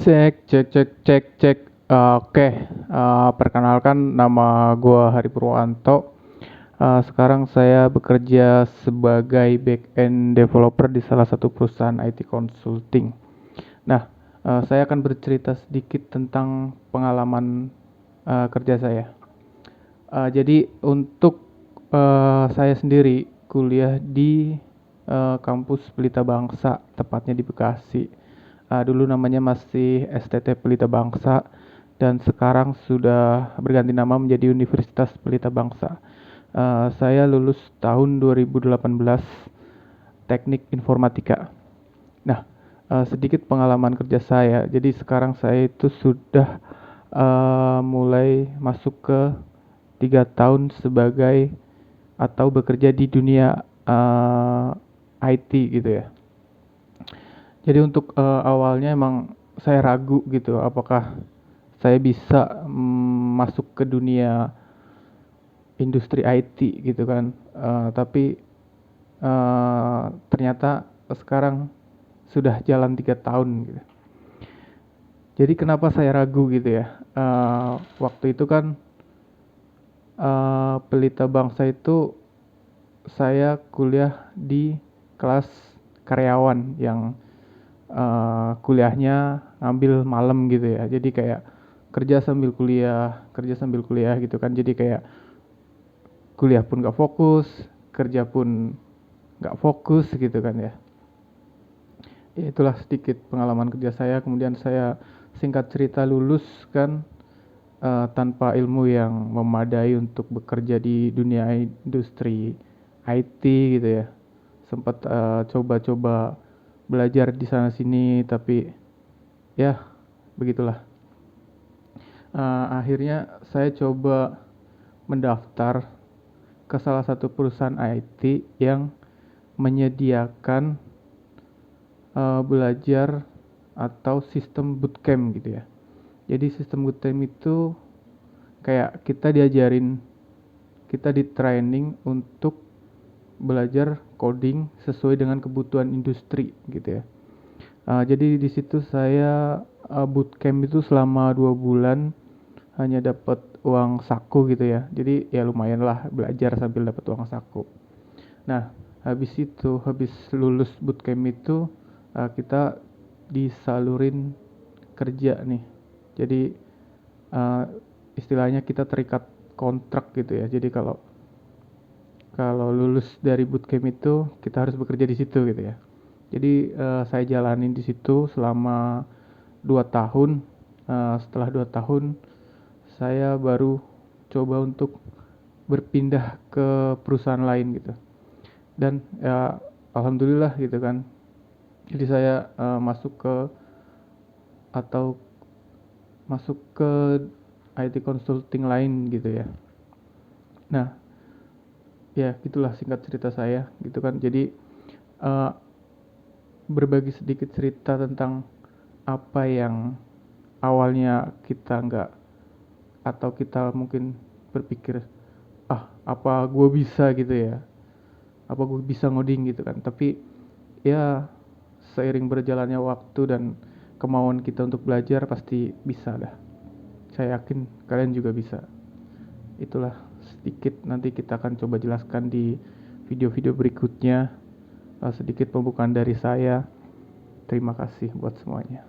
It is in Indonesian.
Cek, cek, cek, cek, cek. Oke, perkenalkan nama gua Hari Purwanto. Sekarang saya bekerja sebagai back-end developer di salah satu perusahaan IT consulting. Nah, saya akan bercerita sedikit tentang pengalaman kerja saya. Jadi untuk saya sendiri kuliah di kampus Pelita Bangsa, tepatnya di Bekasi. Dulu namanya masih STT Pelita Bangsa dan sekarang sudah berganti nama menjadi Universitas Pelita Bangsa. Saya lulus tahun 2018 Teknik Informatika. Nah, sedikit pengalaman kerja saya. Jadi sekarang saya itu sudah mulai masuk ke 3 tahun sebagai atau bekerja di dunia IT gitu ya. Jadi untuk awalnya emang saya ragu gitu, apakah saya bisa masuk ke dunia industri IT gitu kan. Tapi ternyata sekarang sudah jalan 3 tahun gitu. Jadi kenapa saya ragu gitu ya? Waktu itu kan Pelita Bangsa itu saya kuliah di kelas karyawan yang kuliahnya ngambil malam gitu ya. Jadi kayak kerja sambil kuliah gitu kan. Jadi kayak kuliah pun gak fokus, kerja pun gak fokus gitu kan ya. Ya itulah sedikit pengalaman kerja saya. Kemudian saya singkat cerita lulus kan tanpa ilmu yang memadai untuk bekerja di dunia industri IT gitu ya. Sempat coba-coba belajar di sana sini tapi ya begitulah. Akhirnya saya coba mendaftar ke salah satu perusahaan IT yang menyediakan belajar atau sistem bootcamp gitu ya. Jadi sistem bootcamp itu kayak kita di training untuk belajar coding sesuai dengan kebutuhan industri gitu ya. Jadi di situ saya bootcamp itu selama 2 bulan hanya dapat uang saku gitu ya. Jadi ya lumayan lah belajar sambil dapat uang saku. Nah, habis lulus bootcamp itu kita disalurin kerja nih. Jadi uh, istilahnya kita terikat kontrak gitu ya. Jadi kalau kalau lulus dari bootcamp itu kita harus bekerja di situ gitu ya. Jadi saya jalanin di situ selama 2 tahun. Setelah 2 tahun saya baru coba untuk berpindah ke perusahaan lain gitu. Dan ya alhamdulillah gitu kan. Jadi saya masuk ke atau masuk ke IT consulting lain gitu ya. Nah, ya gitulah singkat cerita saya gitu kan. Jadi uh, berbagi sedikit cerita tentang apa yang awalnya kita nggak atau kita mungkin berpikir apa gue bisa gitu ya, apa gue bisa ngoding gitu kan. Tapi ya seiring berjalannya waktu dan kemauan kita untuk belajar pasti bisa dah. Saya yakin kalian juga bisa. Itulah sedikit, nanti kita akan coba jelaskan di video-video berikutnya. Sedikit pembukaan dari saya. Terima kasih buat semuanya.